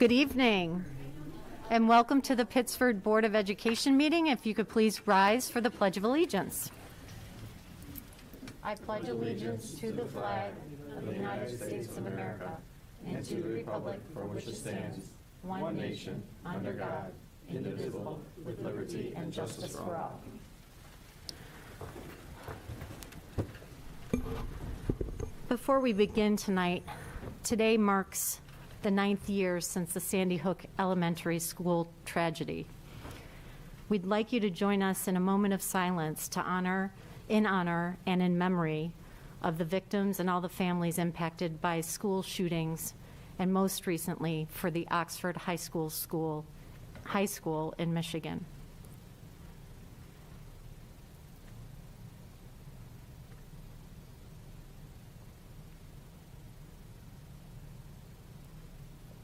Good evening, and welcome to the Pittsford Board of Education meeting. If you could please rise for the Pledge of Allegiance. I pledge allegiance to the flag of the United States of America and to the republic for which it stands, one nation, under God, indivisible, with liberty and justice for all. Before we begin tonight, today marks the 9th year since the Sandy Hook Elementary School tragedy. We'd like you to join us in a moment of silence to honor and in memory of the victims and all the families impacted by school shootings, and most recently for the Oxford High School in Michigan.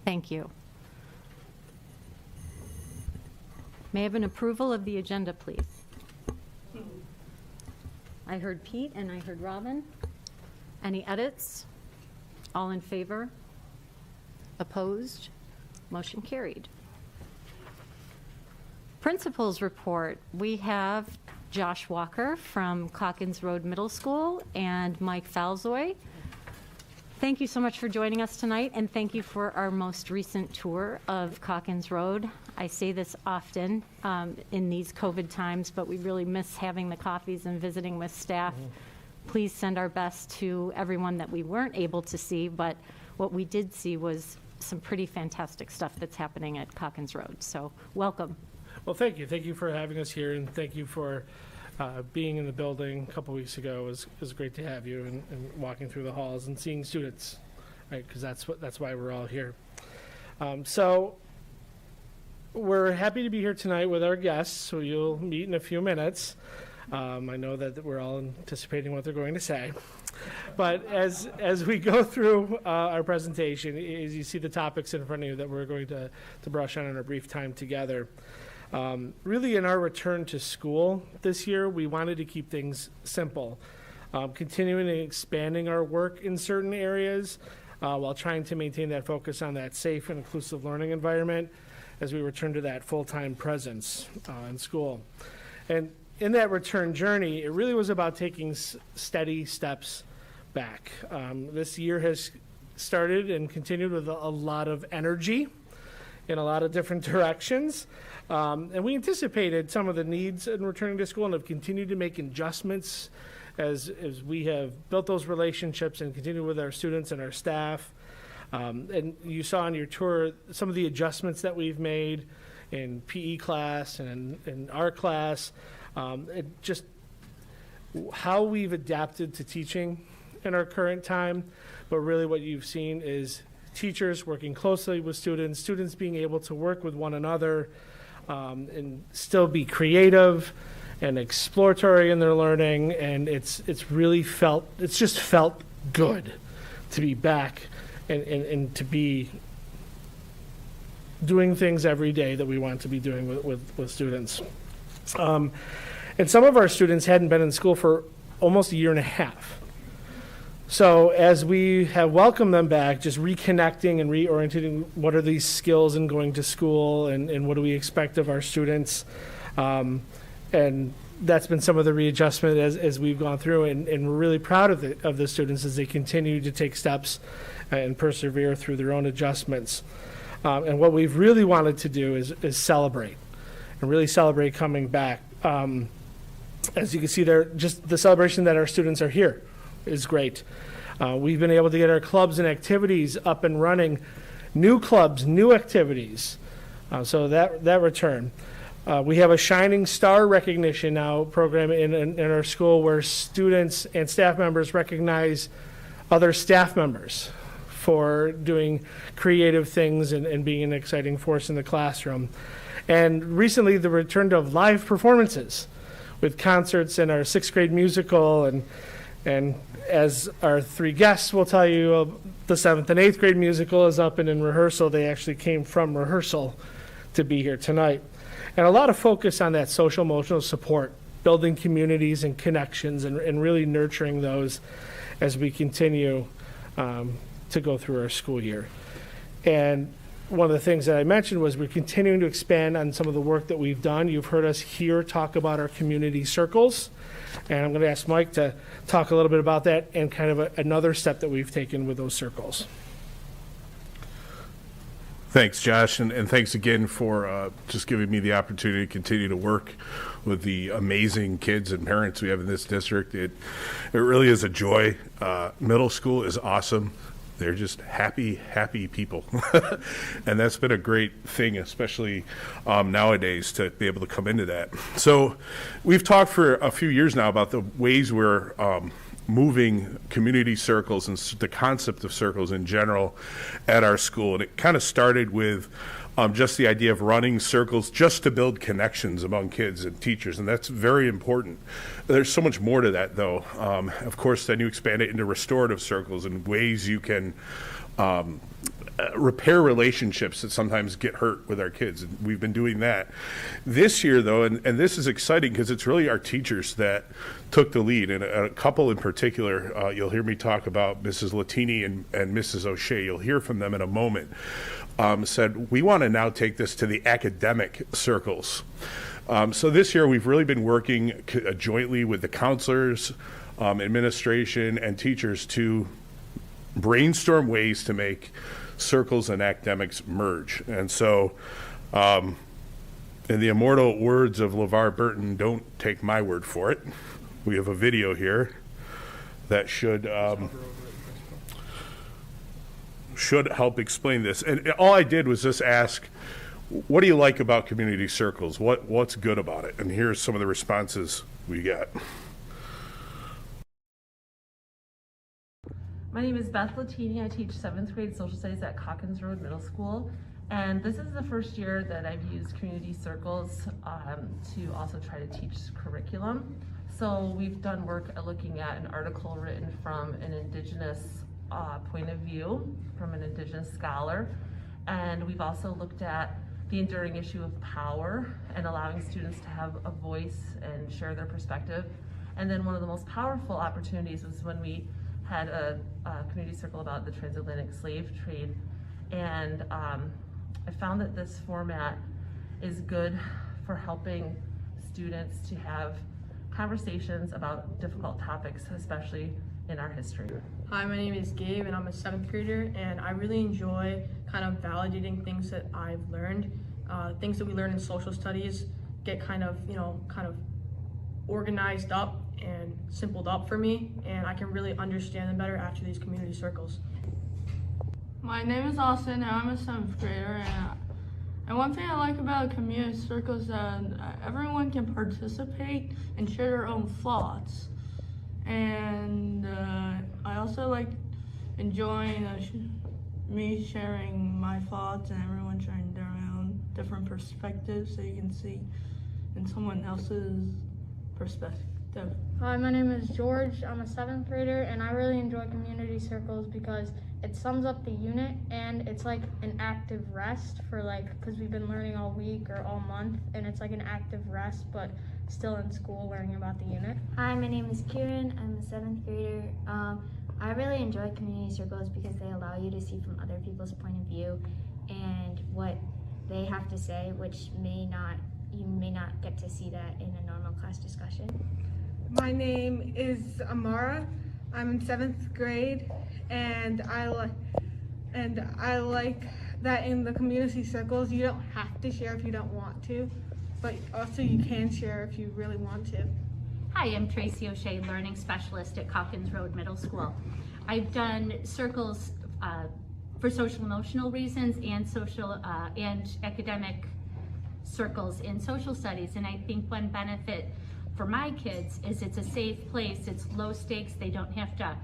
Thank you. May I have an approval of the agenda, please? I heard Pete and I heard Robin. Any edits? All in favor? Opposed? Motion carried. Principals report. We have Josh Walker from Calkins Road Middle School and Mike Falzoy. Thank you so much for joining us tonight, and thank you for our most recent tour of Calkins Road. I say this often in these COVID times, but we really miss having the coffees and visiting with staff. Please send our best to everyone that we weren't able to see, but what we did see was some pretty fantastic stuff that's happening at Calkins Road. So welcome. Well, thank you. Thank you for having us here, and thank you for being in the building a couple weeks ago. It was great to have you and walking through the halls and seeing students, right? Because that's why we're all here. So we're happy to be here tonight with our guests, who you'll meet in a few minutes. I know that we're all anticipating what they're going to say. But as we go through our presentation, as you see the topics in front of you that we're going to brush on in our brief time together, really in our return to school this year, we wanted to keep things simple, continuing and expanding our work in certain areas while trying to maintain that focus on that safe and inclusive learning environment as we return to that full-time presence in school. And in that return journey, it really was about taking steady steps back. This year has started and continued with a lot of energy in a lot of different directions. And we anticipated some of the needs in returning to school and have continued to make adjustments as we have built those relationships and continue with our students and our staff. And you saw on your tour some of the adjustments that we've made in PE class and in art class, just how we've adapted to teaching in our current time. But really what you've seen is teachers working closely with students, students being able to work with one another, and still be creative and exploratory in their learning. And it's just felt good to be back and to be doing things every day that we want to be doing with students. And some of our students hadn't been in school for almost a year and a half. So as we have welcomed them back, just reconnecting and reorienting what are these skills in going to school and what do we expect of our students. And that's been some of the readjustment as we've gone through, and we're really proud of the students as they continue to take steps and persevere through their own adjustments. And what we've really wanted to do is celebrate, and really celebrate coming back. As you can see there, just the celebration that our students are here is great. We've been able to get our clubs and activities up and running, new clubs, new activities. So that return. We have a Shining Star recognition now program in our school where students and staff members recognize other staff members for doing creative things and being an exciting force in the classroom. And recently the return of live performances with concerts in our 6th grade musical, and as our 3 guests will tell you, the 7th and 8th grade musical is up and in rehearsal. They actually came from rehearsal to be here tonight. And a lot of focus on that social emotional support, building communities and connections, and really nurturing those as we continue to go through our school year. And one of the things that I mentioned was we're continuing to expand on some of the work that we've done. You've heard us here talk about our community circles, and I'm going to ask Mike to talk a little bit about that and kind of another step that we've taken with those circles. Thanks, Josh, and thanks again for just giving me the opportunity to continue to work with the amazing kids and parents we have in this district. It really is a joy. Middle school is awesome. They're just happy people. And that's been a great thing, especially nowadays, to be able to come into that. So we've talked for a few years now about the ways we're moving community circles and the concept of circles in general at our school. And it kind of started with just the idea of running circles just to build connections among kids and teachers, and that's very important. There's so much more to that, though. Of course, then you expand it into restorative circles and ways you can repair relationships that sometimes get hurt with our kids, and we've been doing that. This year, though, and this is exciting because it's really our teachers that took the lead, and a couple in particular, you'll hear me talk about Mrs. Latini and Mrs. O'Shea. You'll hear from them in a moment. Said, we want to now take this to the academic circles. So this year we've really been working jointly with the counselors, administration, and teachers to brainstorm ways to make circles and academics merge. And so in the immortal words of LeVar Burton, don't take my word for it. We have a video here that should help explain this. And all I did was just ask, what do you like about community circles? What's good about it? And here's some of the responses we got. My name is Beth Latini. I teach 7th grade social studies at Calkins Middle School. And this is the first year that I've used community circles to also try to teach curriculum. So we've done work at looking at an article written from an Indigenous point of view, from an Indigenous scholar. And we've also looked at the enduring issue of power and allowing students to have a voice and share their perspective. And then one of the most powerful opportunities was when we had a community circle about the transatlantic slave trade. And I found that this format is good for helping students to have conversations about difficult topics, especially in our history. Hi, my name is Gabe and I'm a 7th grader, and I really enjoy kind of validating things that I've learned. Things that we learn in social studies get kind of organized up and simpled up for me, and I can really understand them better after these community circles. My name is Austin and I'm a 7th grader, and one thing I like about community circles is that everyone can participate and share their own thoughts. And I also like enjoying me sharing my thoughts and everyone sharing their own different perspectives, so you can see in someone else's perspective. Hi, my name is George. I'm a 7th grader, and I really enjoy community circles because it sums up the unit, and it's like an active rest for because we've been learning all week or all month, and it's like an active rest, but still in school learning about the unit. Hi, my name is Kieran. I'm a 7th grader. I really enjoy community circles because they allow you to see from other people's point of view and what they have to say, which you may not get to see that in a normal class discussion. My name is Amara. I'm in 7th grade, and I like that in the community circles you don't have to share if you don't want to, but also you can share if you really want to. Hi, I'm Tracy O'Shea, Learning Specialist at Calkins Middle School. I've done circles for social emotional reasons and social and academic circles in social studies, and I think one benefit for my kids is it's a safe place, it's low stakes, they don't have to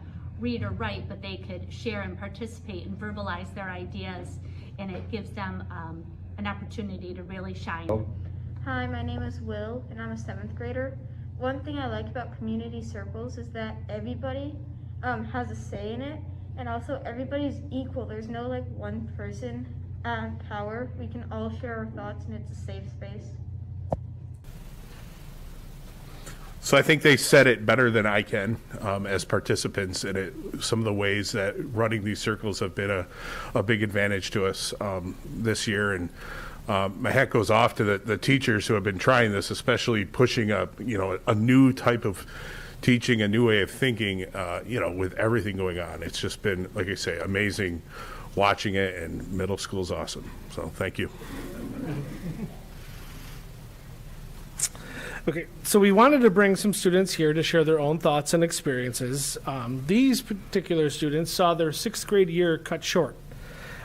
read or write, but they could share and participate and verbalize their ideas, and it gives them an opportunity to really shine. Hi, my name is Will and I'm a 7th grader. One thing I like about community circles is that everybody has a say in it, and also everybody's equal. There's no one person power. We can all share our thoughts and it's a safe space. So I think they said it better than I can as participants in it. Some of the ways that running these circles have been a big advantage to us this year. And my hat goes off to the teachers who have been trying this, especially pushing a new type of teaching, a new way of thinking, with everything going on. It's just been, like I say, amazing watching it, and middle school's awesome. So thank you. Okay, so we wanted to bring some students here to share their own thoughts and experiences. These particular students saw their 6th grade year cut short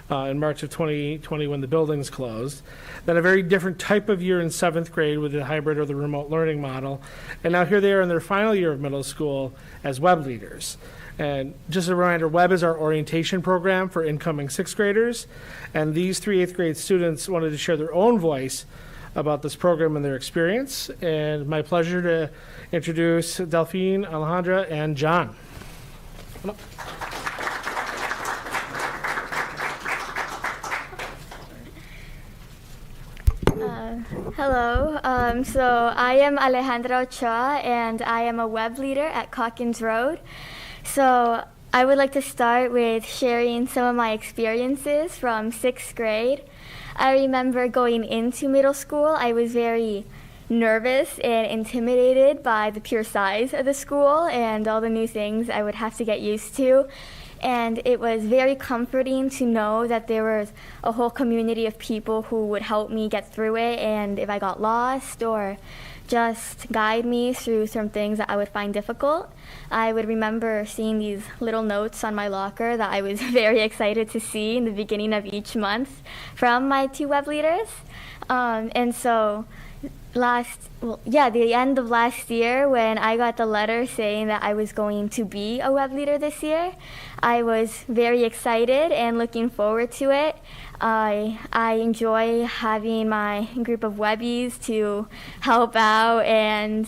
in March of 2020 when the buildings closed. Then a very different type of year in 7th grade with the hybrid or the remote learning model. And now here they are in their final year of middle school as web leaders. And just a reminder, web is our orientation program for incoming 6th graders. And these 3 8th grade students wanted to share their own voice about this program and their experience. And my pleasure to introduce Delphine, Alejandra, and John. Hello, so I am Alejandra Ochoa, and I am a web leader at Calkins Road. So I would like to start with sharing some of my experiences from 6th grade. I remember going into middle school, I was very nervous and intimidated by the pure size of the school and all the new things I would have to get used to. And it was very comforting to know that there was a whole community of people who would help me get through it, and if I got lost or just guide me through some things that I would find difficult. I would remember seeing these little notes on my locker that I was very excited to see in the beginning of each month from my 2 web leaders. And so the end of last year, when I got the letter saying that I was going to be a web leader this year, I was very excited and looking forward to it. I enjoy having my group of webbies to help out and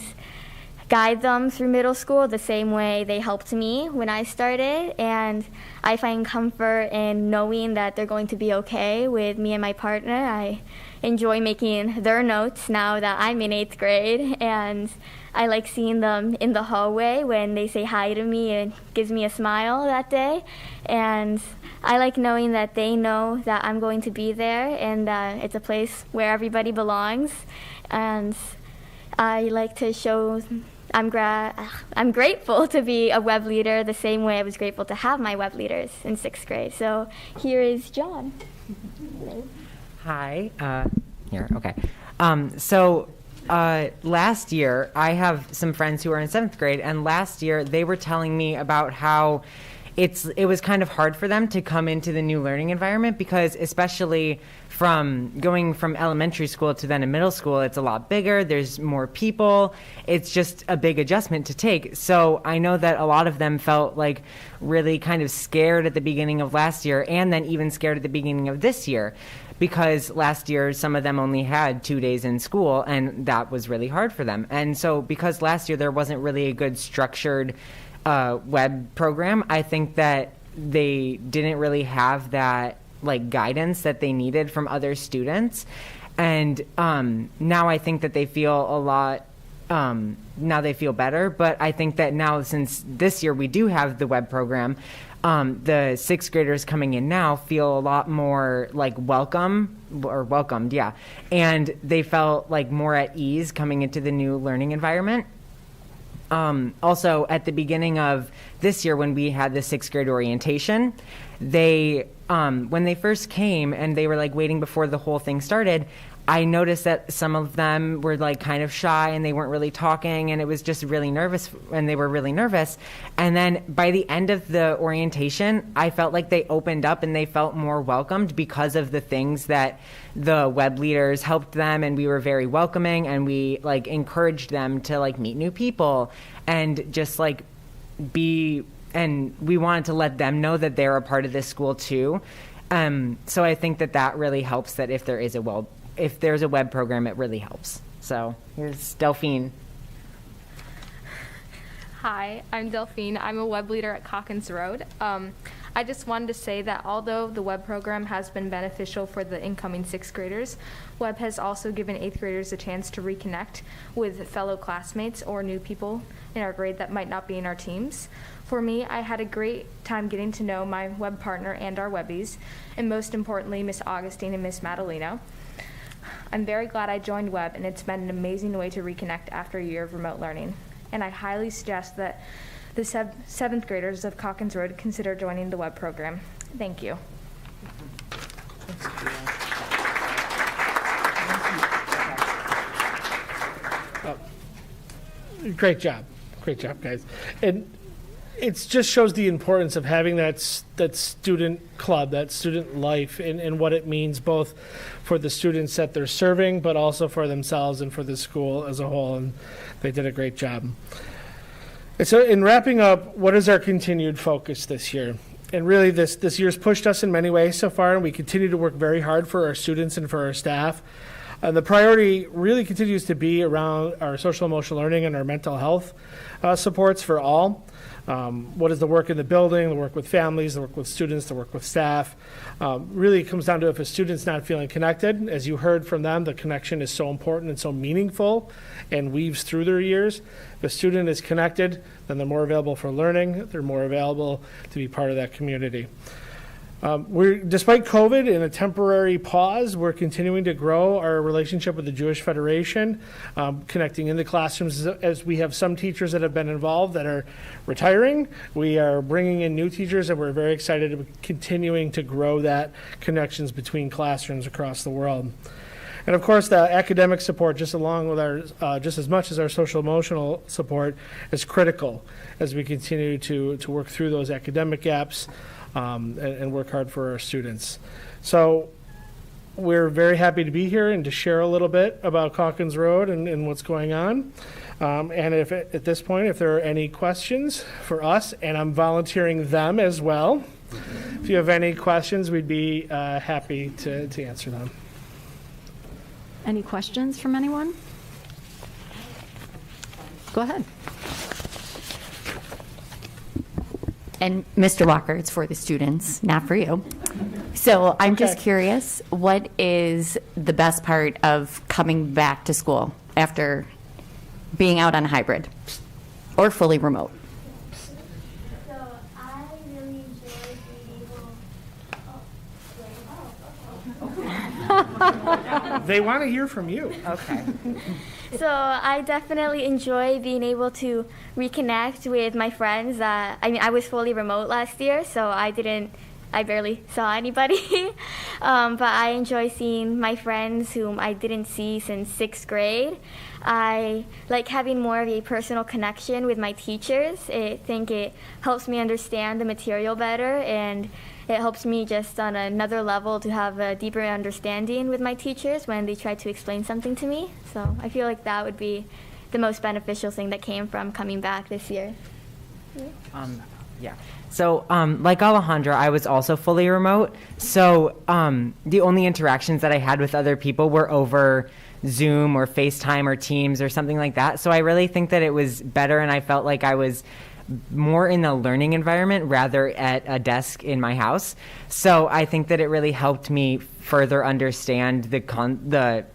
guide them through middle school the same way they helped me when I started, and I find comfort in knowing that they're going to be okay with me and my partner. I enjoy making their notes now that I'm in 8th grade, and I like seeing them in the hallway when they say hi to me and gives me a smile that day. And I like knowing that they know that I'm going to be there and that it's a place where everybody belongs. And I like to show I'm grateful to be a web leader the same way I was grateful to have my web leaders in 6th grade. So here is John. Hi. Here, okay. Last year, I have some friends who are in 7th grade, and last year they were telling me about how it was kind of hard for them to come into the new learning environment, because especially from going from elementary school to then a middle school, it's a lot bigger, there's more people, it's just a big adjustment to take. So I know that a lot of them felt like really kind of scared at the beginning of last year, and then even scared at the beginning of this year, because last year some of them only had 2 days in school, and that was really hard for them. And so because last year there wasn't really a good structured web program, I think that they didn't really have that guidance that they needed from other students. And now I think that they feel a lot, now they feel better. But I think that now, since this year we do have the web program, the 6th graders coming in now feel a lot more welcomed, yeah. And they felt more at ease coming into the new learning environment. Also, at the beginning of this year, when we had the 6th grade orientation, when they first came and they were waiting before the whole thing started, I noticed that some of them were kind of shy and they weren't really talking, and it was just really nervous, and they were really nervous. And then by the end of the orientation, I felt like they opened up and they felt more welcomed because of the things that the web leaders helped them, and we were very welcoming, and we encouraged them to meet new people and just be, and we wanted to let them know that they're a part of this school too. So I think that really helps, that if there's a web program, it really helps. So here's Delphine. Hi, I'm Delphine. I'm a web leader at Calkins Road. I just wanted to say that although the web program has been beneficial for the incoming 6th graders, web has also given 8th graders a chance to reconnect with fellow classmates or new people in our grade that might not be in our teams. For me, I had a great time getting to know my web partner and our webbies, and most importantly, Miss Augustine and Miss Madalena. I'm very glad I joined web, and it's been an amazing way to reconnect after a year of remote learning. And I highly suggest that the 7th graders of Calkins Road consider joining the web program. Thank you. Great job, guys. And it just shows the importance of having that student club, that student life, and what it means both for the students that they're serving, but also for themselves and for the school as a whole. And they did a great job. And so in wrapping up, what is our continued focus this year? And really this year's pushed us in many ways so far, and we continue to work very hard for our students and for our staff. The priority really continues to be around our social emotional learning and our mental health supports for all. What is the work in the building, the work with families, the work with students, the work with staff. Really comes down to if a student's not feeling connected. As you heard from them, the connection is so important and so meaningful and weaves through their years. If a student is connected, then they're more available for learning. They're more available to be part of that community. Despite COVID and a temporary pause, we're continuing to grow our relationship with the Jewish Federation, connecting in the classrooms as we have some teachers that have been involved that are retiring. We are bringing in new teachers, and we're very excited about continuing to grow that connections between classrooms across the world. And of course, the academic support, just along with our, just as much as our social emotional support, is critical as we continue to work through those academic gaps. And work hard for our students. So we're very happy to be here and to share a little bit about Calkins Road and what's going on. And if at this point, if there are any questions for us, and I'm volunteering them as well, if you have any questions, we'd be happy to answer them. Any questions from anyone? Go ahead. And Mr. Walker, it's for the students, not for you. So I'm just curious, what is the best part of coming back to school after being out on hybrid or fully remote? So I really enjoyed being able They want to hear from you. Okay. So I definitely enjoy being able to reconnect with my friends. I was fully remote last year, so I barely saw anybody. But I enjoy seeing my friends whom I didn't see since 6th grade. I like having more of a personal connection with my teachers. I think it helps me understand the material better, and it helps me just on another level to have a deeper understanding with my teachers when they try to explain something to me. So I feel like that would be the most beneficial thing that came from coming back this year. Yeah. So, like Alejandra, I was also fully remote. So, the only interactions that I had with other people were over Zoom or FaceTime or Teams or something like that. So I really think that it was better, and I felt like I was more in the learning environment rather at a desk in my house. So I think that it really helped me further understand the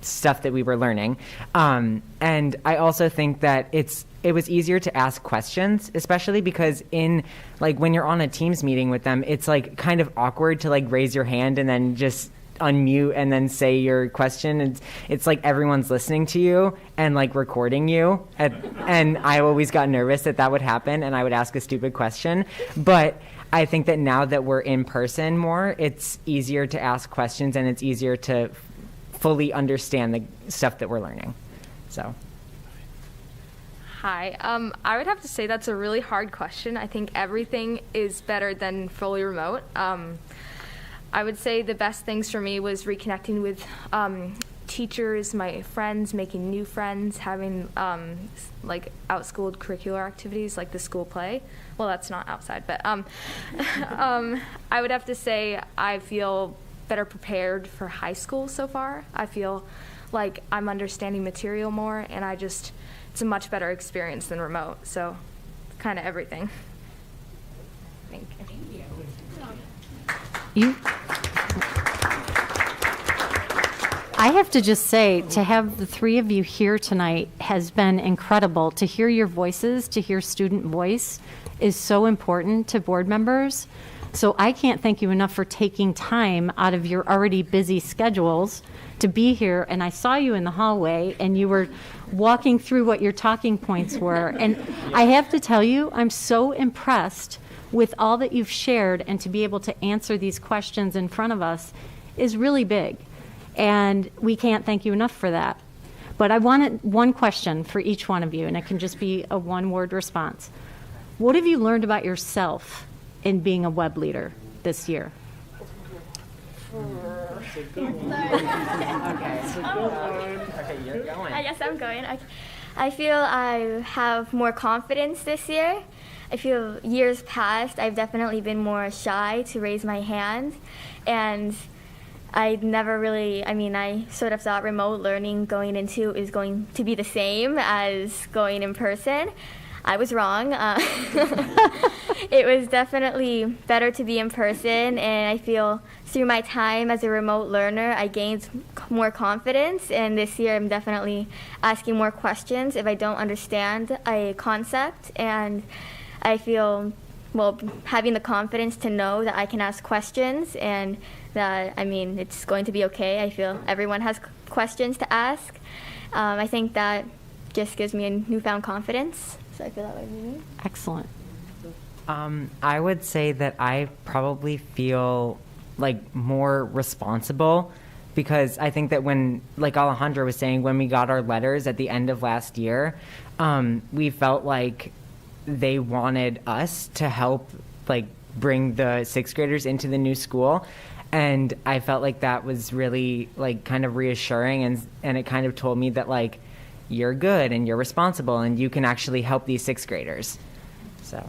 stuff that we were learning. And I also think that it was easier to ask questions, especially because when you're on a Teams meeting with them, it's like kind of awkward to like raise your hand and then just unmute and then say your question. It's like everyone's listening to you and like recording you. And I always got nervous that would happen and I would ask a stupid question. But I think that now that we're in person more, it's easier to ask questions and it's easier to fully understand the stuff that we're learning. So. Hi. I would have to say that's a really hard question. I think everything is better than fully remote. I would say the best things for me was reconnecting with teachers, my friends, making new friends, having like out-school curricular activities like the school play. Well, that's not outside, but I would have to say I feel better prepared for high school so far. I feel like I'm understanding material more, and it's a much better experience than remote. So kind of everything. Thank you. I have to just say, to have the three of you here tonight has been incredible. To hear your voices, to hear student voice is so important to board members. So I can't thank you enough for taking time out of your already busy schedules to be here. And I saw you in the hallway and you were walking through what your talking points were. And I have to tell you, I'm so impressed with all that you've shared, and to be able to answer these questions in front of us is really big. And we can't thank you enough for that. But I wanted one question for each one of you, and it can just be a one-word response. What have you learned about yourself in being a web leader this year? I guess I'm going. I feel I have more confidence this year. I feel years past, I've definitely been more shy to raise my hand. And I never really, I sort of thought remote learning going into is going to be the same as going in person. I was wrong. It was definitely better to be in person, and I feel through my time as a remote learner, I gained more confidence, and this year I'm definitely asking more questions if I don't understand a concept, and I feel, having the confidence to know that I can ask questions and that, it's going to be okay. I feel everyone has questions to ask. I think that just gives me a newfound confidence. So I feel that way. Maybe. Excellent. I would say that I probably feel like more responsible, because I think that when, like Alejandra was saying, when we got our letters at the end of last year, we felt like they wanted us to help bring the sixth graders into the new school. And I felt like that was really kind of reassuring, and it kind of told me that you're good and you're responsible and you can actually help these sixth graders. So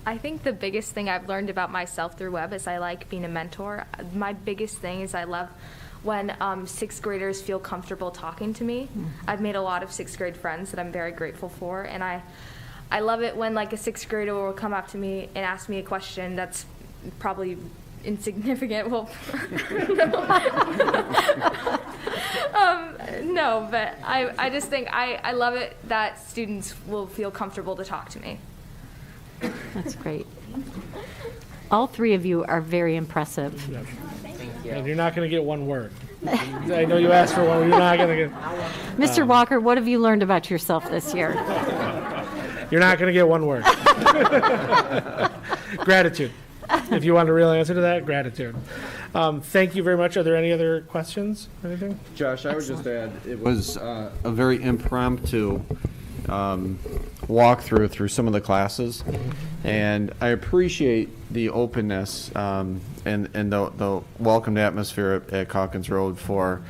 I think the biggest thing I've learned about myself through web is I like being a mentor. My biggest thing is I love when sixth graders feel comfortable talking to me. Mm-hmm. I've made a lot of sixth grade friends that I'm very grateful for, and I love it when a sixth grader will come up to me and ask me a question that's probably insignificant. Well, no, but I just think I love it that students will feel comfortable to talk to me. That's great. All three of you are very impressive. Thank you. And you're not going to get one word. I know you asked for one. You're not going to get. Mr. Walker, what have you learned about yourself this year? You're not going to get one word. Gratitude. If you want a real answer to that, gratitude. Thank you very much. Are there any other questions? Anything? Josh, I would just add, it was a very impromptu walkthrough through some of the classes, and I appreciate the openness and the welcomed atmosphere at Calkins Road for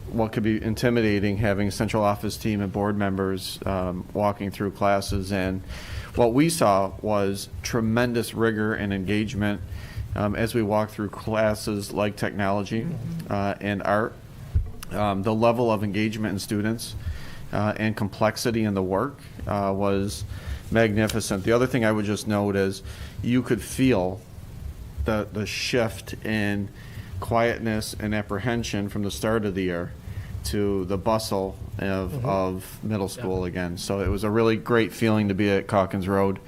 what could be intimidating, having a central office team and board members walking through classes. And what we saw was tremendous rigor and engagement as we walked through classes like technology and art. The level of engagement in students and complexity in the work was magnificent. The other thing I would just note is you could feel the shift in quietness and apprehension from the start of the year to the bustle of middle school again. So it was a really great feeling to be at Calkins Road.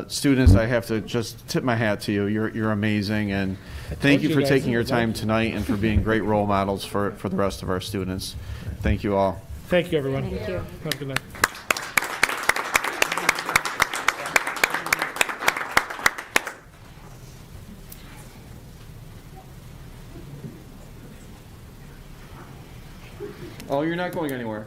Students, I have to just tip my hat to you. You're amazing, and thank you for taking your time tonight and for being great role models for the rest of our students. Thank you all. Thank you, everyone. Thank you. Have a good night. Oh, you're not going anywhere.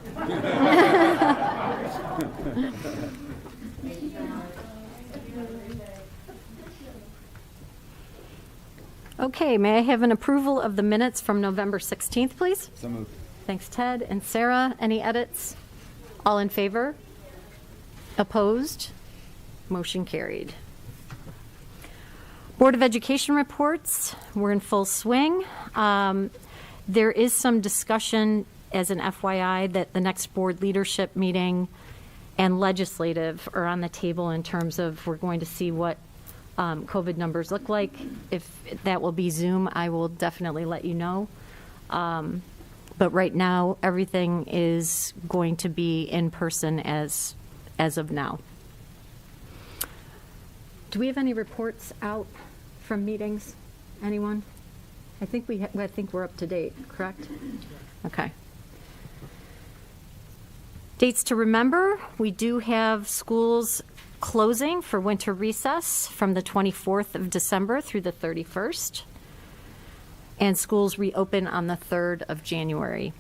Okay, may I have an approval of the minutes from November 16th, please? So moved. Thanks, Ted. And Sarah, any edits? All in favor? Opposed? Motion carried. Board of Education reports. We're in full swing. There is some discussion as an FYI that the next board leadership meeting and legislative are on the table in terms of we're going to see what COVID numbers look like. If that will be Zoom, I will definitely let you know. But right now, everything is going to be in person as of now. Do we have any reports out from meetings? Anyone? I think I think we're up to date, correct? Okay. Dates to remember, we do have schools closing for winter recess from the 24th of December through the 31st. And schools reopen on the 3rd of January.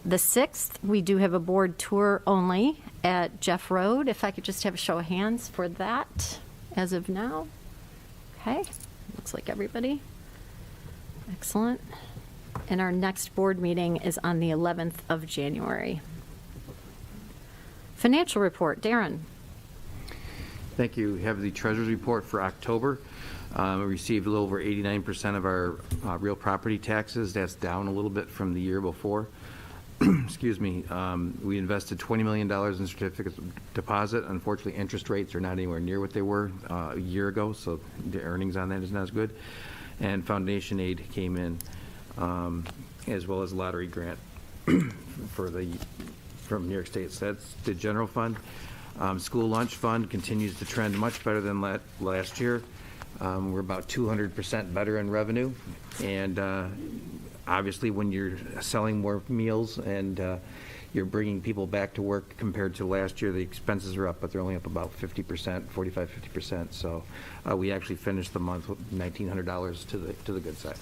The 6th, we do have a board tour only at Jeff Road. If I could just have a show of hands for that as of now. Okay, looks like everybody. Excellent. And our next board meeting is on the 11th of January. Financial report, Darren. Thank you. We have the treasurer's report for October. We received a little over 89% of our real property taxes. That's down a little bit from the year before. Excuse me. We invested $20 million in certificates of deposit. Unfortunately, interest rates are not anywhere near what they were a year ago, so the earnings on that is not as good. And foundation aid came in, as well as lottery grant from New York State. So that's the general fund. School lunch fund continues to trend much better than last year. We're about 200% better in revenue, and obviously when you're selling more meals and you're bringing people back to work compared to last year, the expenses are up, but they're only up about 50%, 45-50%. So we actually finished the month with $1,900 to the good side.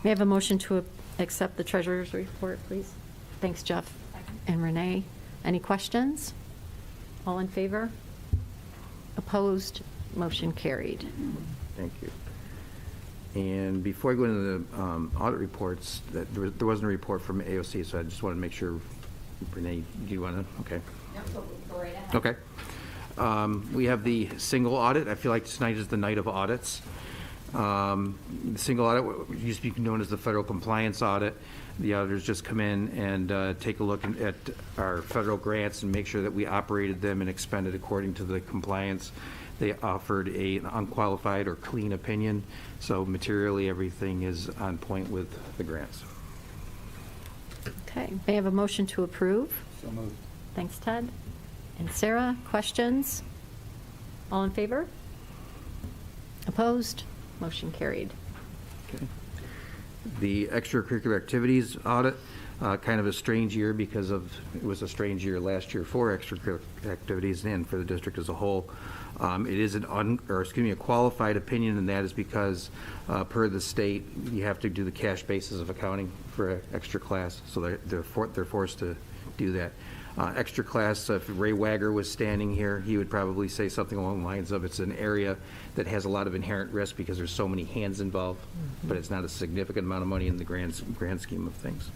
May I have a motion to accept the treasurer's report, please? Thanks, Jeff and Renee. Any questions? All in favor? Opposed? Motion carried. Thank you. And before I go into the audit reports, there wasn't a report from AOC, so I just wanted to make sure. Renee, do you want to? Okay. No, go right ahead. Okay. We have the single audit. I feel like tonight is the night of audits. The single audit used to be known as the federal compliance audit. The auditors just come in and take a look at our federal grants and make sure that we operated them and expended according to the compliance. They offered an unqualified or clean opinion, so materially everything is on point with the grants. Okay. May I have a motion to approve? So moved. Thanks, Ted. And Sarah, questions? All in favor? Opposed? Motion carried. Okay. The extracurricular activities audit, kind of a strange year because it was a strange year last year for extracurricular activities and for the district as a whole. It is a qualified opinion, and that is because per the state, you have to do the cash basis of accounting for extra class, so they're forced to do that. Extra class, if Ray Wagger was standing here, he would probably say something along the lines of, it's an area that has a lot of inherent risk because there's so many hands involved, but it's not a significant amount of money in the grand scheme of things.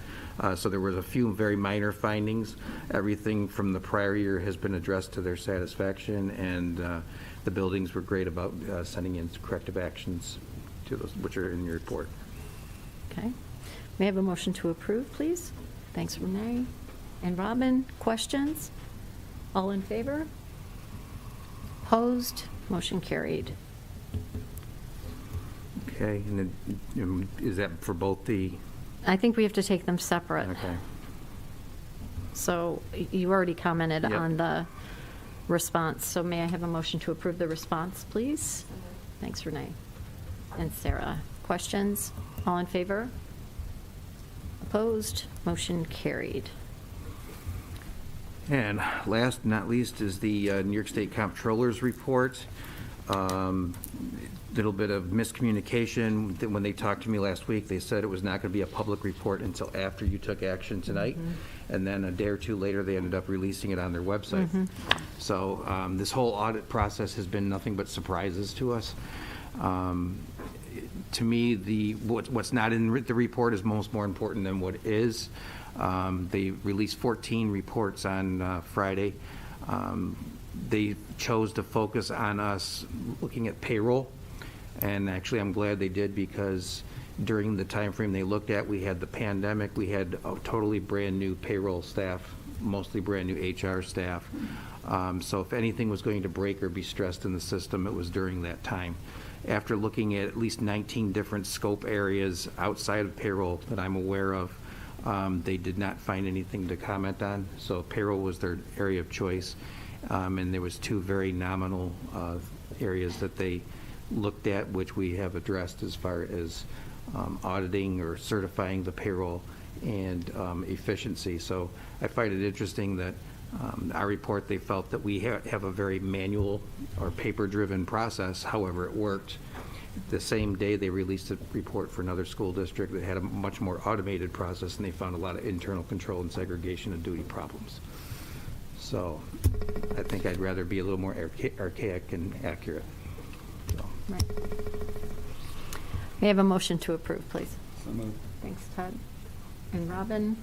So there was a few very minor findings. Everything from the prior year has been addressed to their satisfaction, and the buildings were great about sending in corrective actions to those, which are in your report. Okay. May I have a motion to approve, please? Thanks, Renee. And Robin, questions? All in favor? Opposed? Motion carried. Okay, and then, is that for both the? I think we have to take them separate. Okay. So you already commented Yep. on the response, so may I have a motion to approve the response, please? Thanks, Renee. And Sarah, questions? All in favor? Opposed? Motion carried. And last but not least is the New York State Comptroller's report. Little bit of miscommunication. When they talked to me last week, they said it was not going to be a public report until after you took action tonight. And then a day or two later, they ended up releasing it on their website. So this whole audit process has been nothing but surprises to us. To me, what's not in the report is more important than what is. They released 14 reports on Friday. They chose to focus on us looking at payroll, and actually I'm glad they did, because during the time frame they looked at. We had the pandemic, we had a totally brand new payroll staff, mostly brand new HR staff. So if anything was going to break or be stressed in the system, it was during that time. After looking at least 19 different scope areas outside of payroll that I'm aware of, they did not find anything to comment on. So payroll was their area of choice. And there was 2 very nominal areas that they looked at, which we have addressed as far as auditing or certifying the payroll and efficiency. So I find it interesting that our report, they felt that we have a very manual or paper-driven process. However, it worked. The same day they released a report for another school district that had a much more automated process, and they found a lot of internal control and segregation of duty problems. So I think I'd rather be a little more archaic and accurate. So. Right. May I have a motion to approve, please? So moved. Thanks, Ted. And Robin,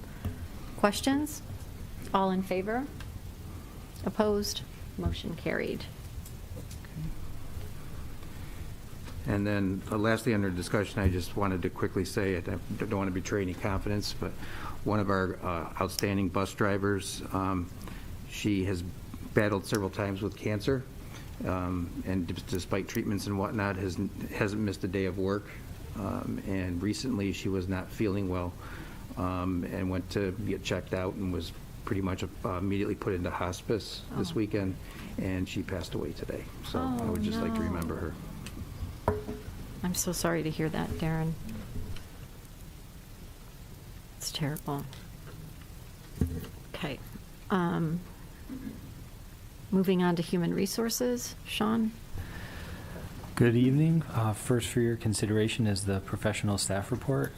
questions? All in favor? Opposed? Motion carried. And then lastly, under discussion, I just wanted to quickly say, I don't want to betray any confidence, but one of our outstanding bus drivers, she has battled several times with cancer, and despite treatments and whatnot, hasn't missed a day of work. And recently she was not feeling well, and went to get checked out and was pretty much immediately put into hospice this weekend, and she passed away today. So I would just like to remember her. I'm so sorry to hear that, Darren. It's terrible. Okay. Moving on to human resources, Sean? Good evening. First for your consideration is the professional staff report.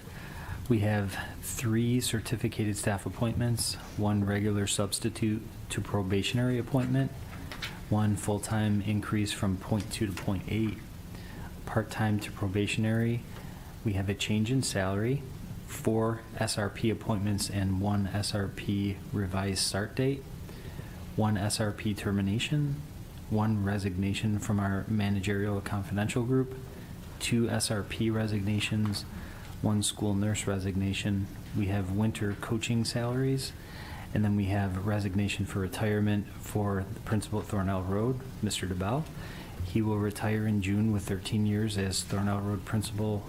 We have 3 certificated staff appointments, 1 regular substitute to probationary appointment, 1 full-time increase from .2 to .8, part-time to probationary. We have a change in salary, 4 SRP appointments and 1 SRP revised start date, 1 SRP termination, 1 resignation from our managerial confidential group, 2 SRP resignations, 1 school nurse resignation. We have winter coaching salaries, and then we have resignation for retirement for the principal at Thornell Road, Mr. DeBell. He will retire in June with 13 years as Thornell Road principal,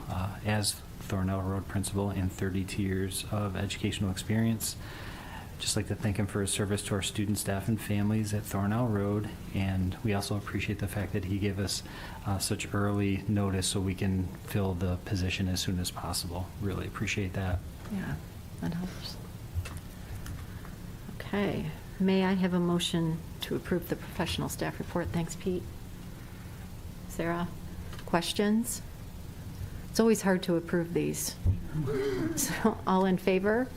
and 32 years of educational experience. Just like to thank him for his service to our students, staff, and families at Thornell Road, and we also appreciate the fact that he gave us such early notice so we can fill the position as soon as possible. Really appreciate that. Yeah, that helps. Okay. May I have a motion to approve the professional staff report? Thanks, Pete. Sarah, questions? It's always hard to approve these. So, all in favor?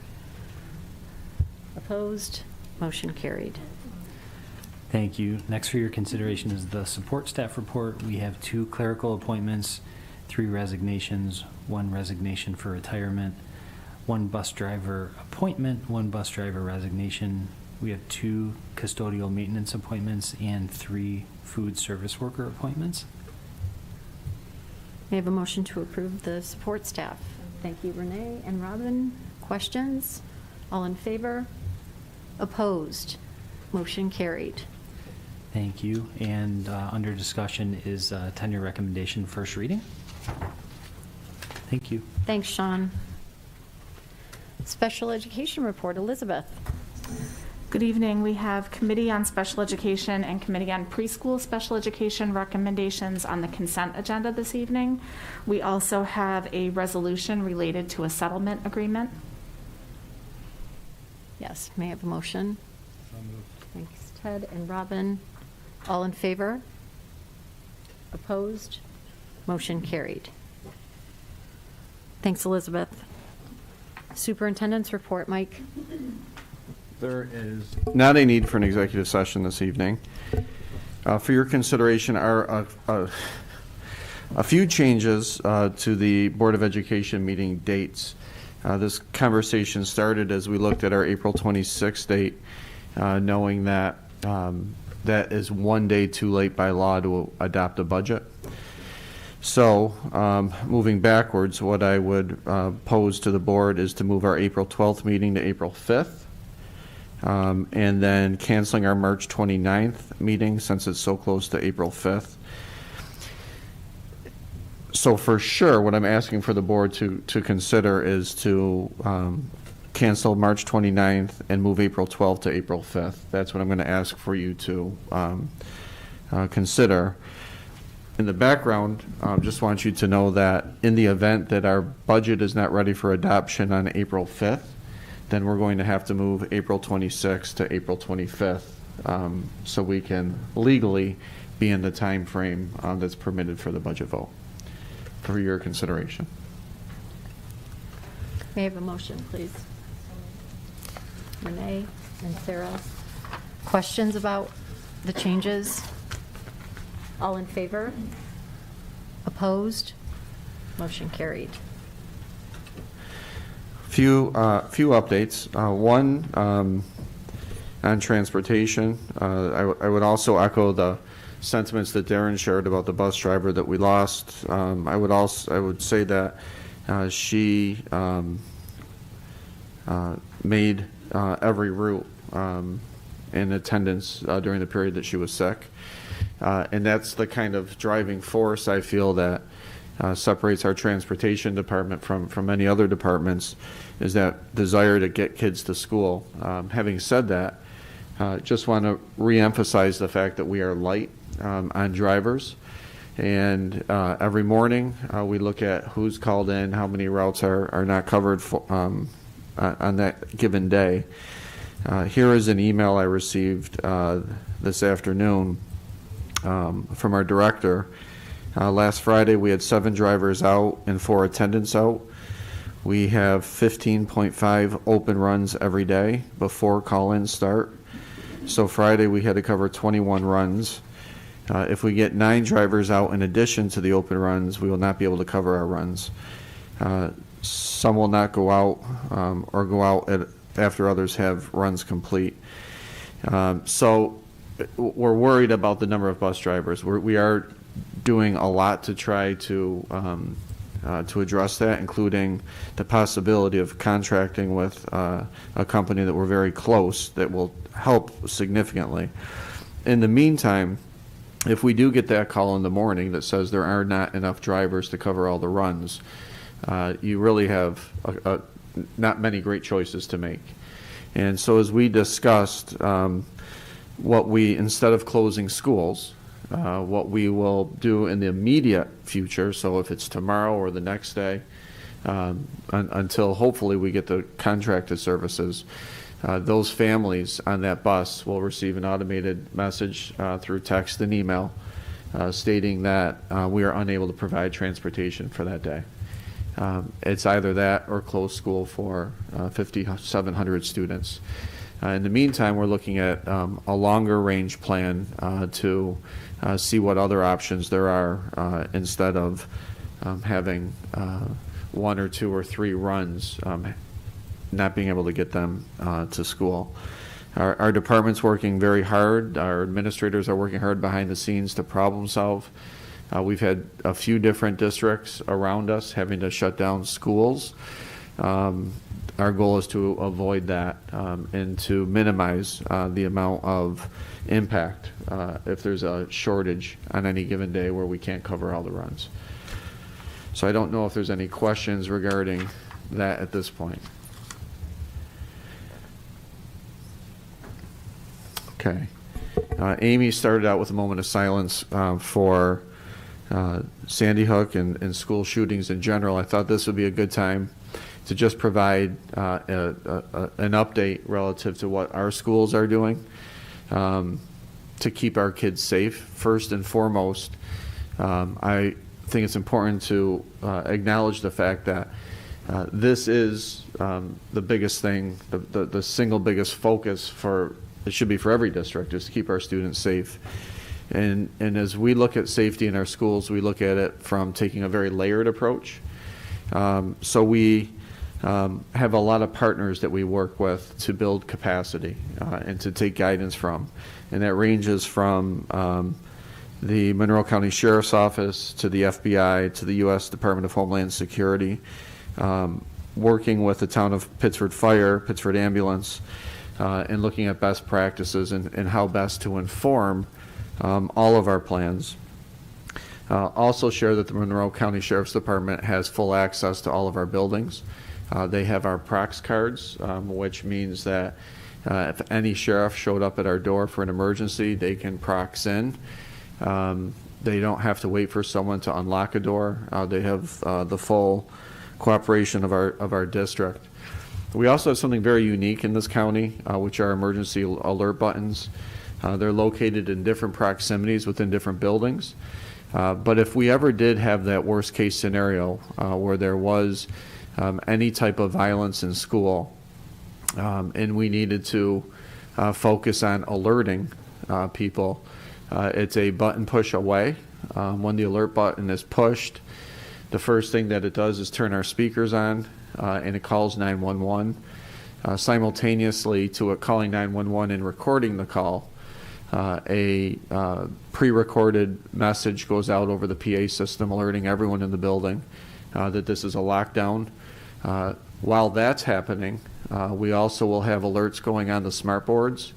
Opposed? Motion carried. Thank you. Next for your consideration is the support staff report. We have 2 clerical appointments, 3 resignations, 1 resignation for retirement, 1 bus driver appointment, 1 bus driver resignation. We have 2 custodial maintenance appointments and 3 food service worker appointments. May I have a motion to approve the support staff? Thank you, Renee and Robin. Questions? All in favor? Opposed? Motion carried. Thank you. And under discussion is tenure recommendation, first reading. Thank you. Thanks, Sean. Special education report, Elizabeth. Good evening. We have Committee on Special Education and Committee on Preschool Special Education recommendations on the consent agenda this evening. We also have a resolution related to a settlement agreement. Yes, may I have a motion? Thanks, Ted and Robin. All in favor? Opposed? Motion carried. Thanks, Elizabeth. Superintendent's report, Mike. There is not a need for an executive session this evening. For your consideration are a few changes to the Board of Education meeting dates. This conversation started as we looked at our April 26th date, knowing that that is 1 day too late by law to adopt a budget. So, moving backwards, what I would pose to the board is to move our April 12th meeting to April 5th, and then canceling our March 29th meeting since it's so close to April 5th. So for sure, what I'm asking for the board to consider is to cancel March 29th and move April 12th to April 5th. That's what I'm going to ask for you to consider. In the background, just want you to know that in the event that our budget is not ready for adoption on April 5th, then we're going to have to move April 26th to April 25th so we can legally be in the time frame that's permitted for the budget vote, for your consideration. May I have a motion, please? Renee and Sarah. Questions about the changes? All in favor? Opposed? Motion carried. Few updates. One on transportation. I would also echo the sentiments that Darren shared about the bus driver that we lost. I would say that she made every route in attendance during the period that she was sick. And that's the kind of driving force I feel that separates our transportation department from many other departments, is that desire to get kids to school. Having said that, just want to reemphasize the fact that we are light on drivers. And every morning we look at who's called in, how many routes are not covered on that given day. Here is an email I received this afternoon from our director. Last Friday we had 7 drivers out and 4 attendants out. We have 15.5 open runs every day before call-ins start. So Friday we had to cover 21 runs. If we get 9 drivers out in addition to the open runs, we will not be able to cover our runs. Some will not go out or go out after others have runs complete. So we're worried about the number of bus drivers. We are doing a lot to try to address that, including the possibility of contracting with a company that we're very close that will help significantly. In the meantime, if we do get that call in the morning that says there are not enough drivers to cover all the runs, you really have not many great choices to make. And so as we discussed, instead of closing schools, what we will do in the immediate future, so if it's tomorrow or the next day, until hopefully we get the contracted services, those families on that bus will receive an automated message through text and email stating that we are unable to provide transportation for that day. It's either that or close school for 5,700 students. In the meantime, we're looking at a longer range plan to see what other options there are instead of having 1 or 2 or 3 runs, not being able to get them to school. Our department's working very hard. Our administrators are working hard behind the scenes to problem solve. We've had a few different districts around us having to shut down schools. Our goal is to avoid that and to minimize the amount of impact if there's a shortage on any given day where we can't cover all the runs. So I don't know if there's any questions regarding that at this point. Okay. Amy started out with a moment of silence for Sandy Hook and school shootings in general. I thought this would be a good time to just provide an update relative to what our schools are doing to keep our kids safe. First and foremost, I think it's important to acknowledge the fact that this is the biggest thing, the single biggest focus it should be for every district, is to keep our students safe. And as we look at safety in our schools, we look at it from taking a very layered approach. So we have a lot of partners that we work with to build capacity and to take guidance from. And that ranges from the Monroe County Sheriff's Office, to the FBI, to the U.S. Department of Homeland Security, working with the town of Pittsford Fire, Pittsford Ambulance, and looking at best practices and how best to inform all of our plans. Also share that the Monroe County Sheriff's Department has full access to all of our buildings. They have our prox cards, which means that if any sheriff showed up at our door for an emergency, they can prox in. They don't have to wait for someone to unlock a door. They have the full cooperation of our district. We also have something very unique in this county, which are emergency alert buttons. They're located in different proximities within different buildings. But if we ever did have that worst case scenario where there was any type of violence in school and we needed to focus on alerting people, it's a button push away. When the alert button is pushed, the first thing that it does is turn our speakers on and it calls 911. Simultaneously to it calling 911 and recording the call, a pre-recorded message goes out over the PA system alerting everyone in the building that this is a lockdown. While that's happening, we also will have alerts going on the smart boards,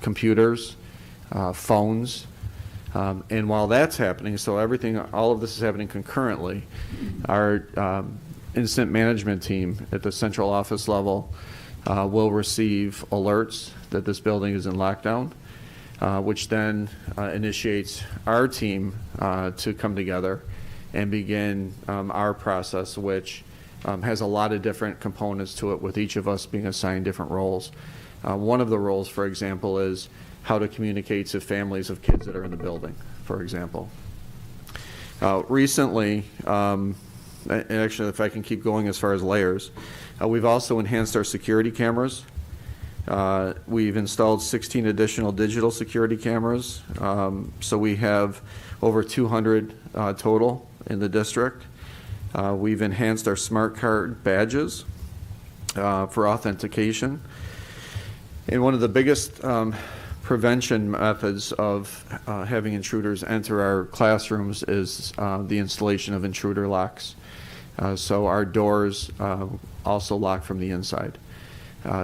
computers, phones, and while that's happening, so all of this is happening concurrently, our incident management team at the central office level will receive alerts that this building is in lockdown, which then initiates our team to come together and begin our process, which has a lot of different components to it, with each of us being assigned different roles. One of the roles, for example, is how to communicate to families of kids that are in the building, for example. Recently, and actually, if I can keep going as far as layers, we've also enhanced our security cameras. We've installed 16 additional digital security cameras, so we have over 200 total in the district. We've enhanced our smart card badges for authentication. And one of the biggest prevention methods of having intruders enter our classrooms is the installation of intruder locks. So our doors also lock from the inside.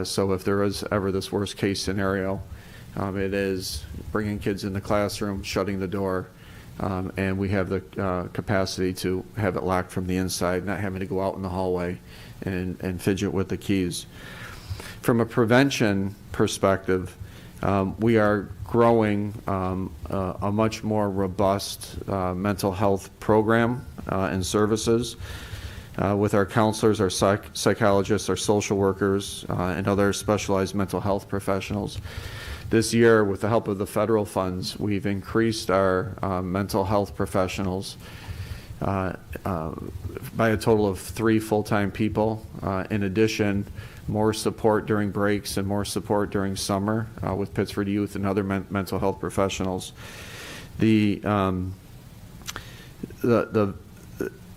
So if there is ever this worst case scenario, it is bringing kids in the classroom, shutting the door, and we have the capacity to have it locked from the inside, not having to go out in the hallway and fidget with the keys. From a prevention perspective, we are growing a much more robust mental health program and services with our counselors, our psychologists, our social workers, and other specialized mental health professionals. This year, with the help of the federal funds, we've increased our mental health professionals by a total of 3 full-time people. In addition, more support during breaks and more support during summer with Pittsford Youth and other mental health professionals. The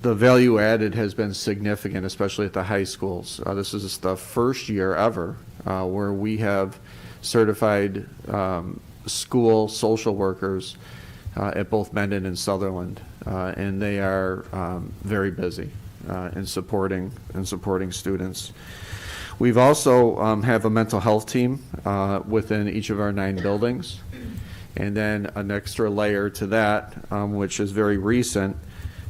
value added has been significant, especially at the high schools. This is the first year ever where we have certified school social workers at both Mendon and Sutherland, and they are very busy in supporting students. We've also have a mental health team within each of our 9 buildings, and then an extra layer to that, which is very recent,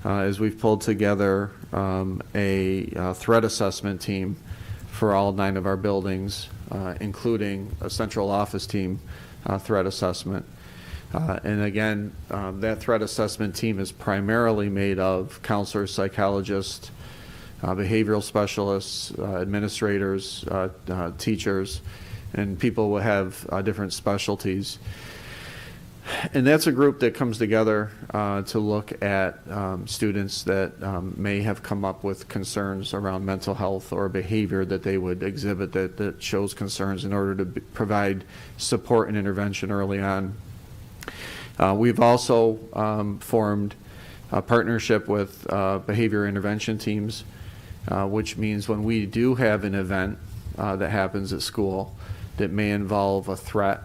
is we've pulled together a threat assessment team for all 9 of our buildings, including a central office team threat assessment. And again, that threat assessment team is primarily made of counselors, psychologists, behavioral specialists, administrators, teachers, and people will have different specialties. And that's a group that comes together to look at students that may have come up with concerns around mental health or behavior that they would exhibit that shows concerns in order to provide support and intervention early on. We've also formed a partnership with behavior intervention teams, which means when we do have an event that happens at school that may involve a threat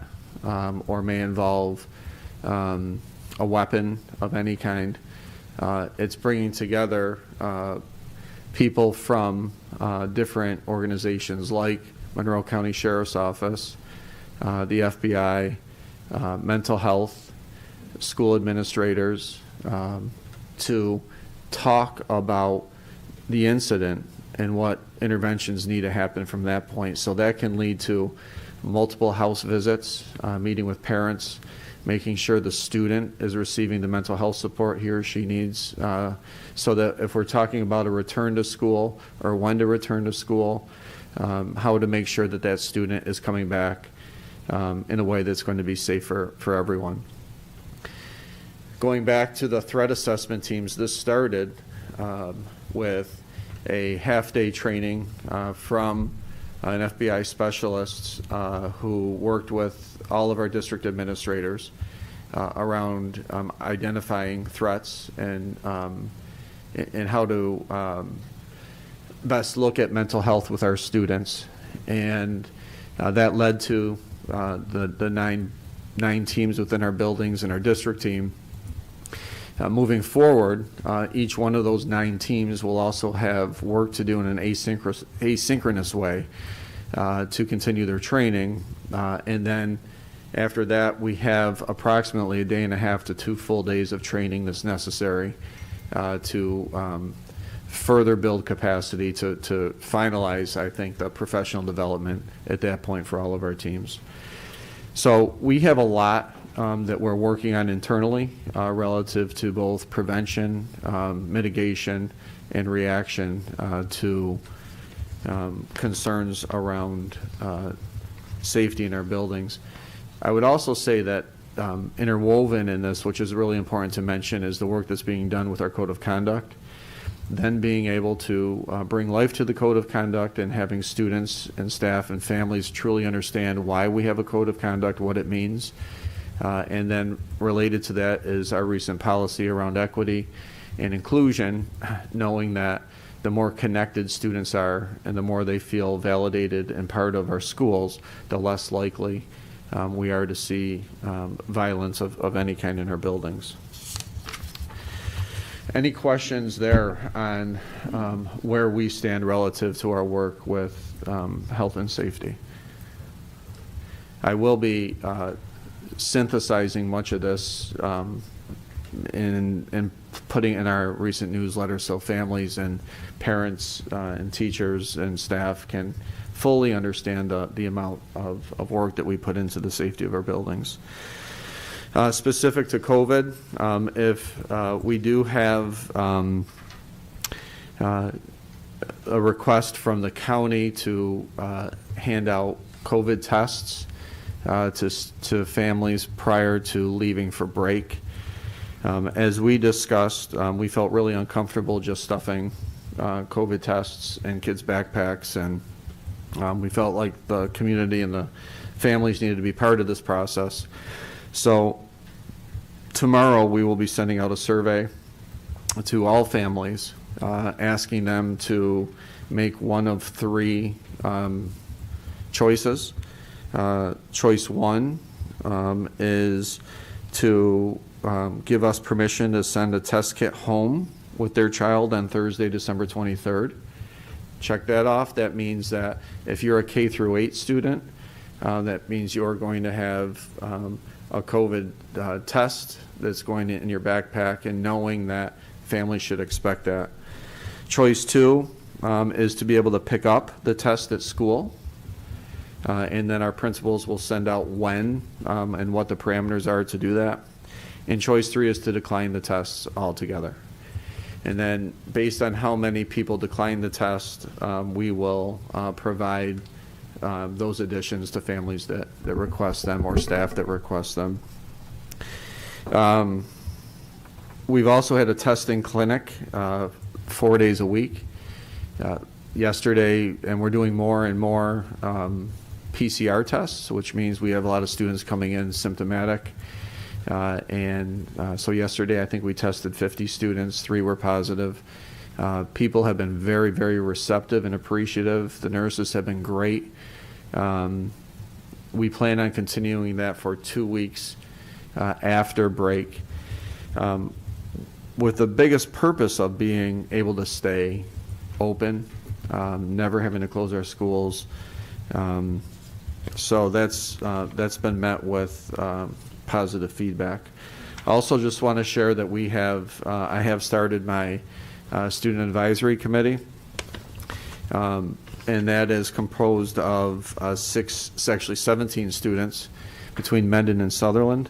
or may involve a weapon of any kind. It's bringing together people from different organizations like Monroe County Sheriff's Office, the FBI, mental health, school administrators, to talk about the incident and what interventions need to happen from that point. So that can lead to multiple house visits, meeting with parents, making sure the student is receiving the mental health support he or she needs, so that if we're talking about a return to school or when to return to school, how to make sure that that student is coming back in a way that's going to be safe for everyone. Going back to the threat assessment teams, this started with a half-day training from an FBI specialist who worked with all of our district administrators around identifying threats and how to best look at mental health with our students. And that led to the nine teams within our buildings and our district team. Moving forward, each one of those 9 teams will also have work to do in an asynchronous way to continue their training. And then after that, we have approximately a day and a half to 2 full days of training that's necessary to further build capacity to finalize, I think, the professional development at that point for all of our teams. So we have a lot that we're working on internally relative to both prevention, mitigation, and reaction to concerns around safety in our buildings. I would also say that interwoven in this, which is really important to mention, is the work that's being done with our code of conduct. Then being able to bring life to the code of conduct and having students and staff and families truly understand why we have a code of conduct, what it means. And then related to that is our recent policy around equity and inclusion, knowing that the more connected students are and the more they feel validated and part of our schools, the less likely we are to see violence of any kind in our buildings. Any questions there on where we stand relative to our work with health and safety? I will be synthesizing much of this and putting in our recent newsletter so families and parents and teachers and staff can fully understand the amount of work that we put into the safety of our buildings. Specific to COVID, if we do have a request from the county to hand out COVID tests to families prior to leaving for break. As we discussed, we felt really uncomfortable just stuffing COVID tests in kids' backpacks, and we felt like the community and the families needed to be part of this process. So tomorrow we will be sending out a survey to all families, asking them to make one of 3 choices. Choice 1 is to give us permission to send a test kit home with their child on Thursday, December 23rd. Check that off. That means that if you're a K through 8 student, that means you're going to have a COVID test that's going in your backpack, and knowing that families should expect that. Choice 2 is to be able to pick up the test at school. And then our principals will send out when and what the parameters are to do that. And choice 3 is to decline the tests altogether. And then based on how many people decline the test, we will provide those additions to families that request them or staff that request them. We've also had a testing clinic 4 days a week. Yesterday, and we're doing more and more PCR tests, which means we have a lot of students coming in symptomatic. So yesterday, I think we tested 50 students, 3 were positive. People have been very, very receptive and appreciative. The nurses have been great. We plan on continuing that for 2 weeks after break. with the biggest purpose of being able to stay open, never having to close our schools. So that's been met with positive feedback. I also just want to share that I have started my student advisory committee, and that is composed of actually 17 students between Mendon and Sutherland.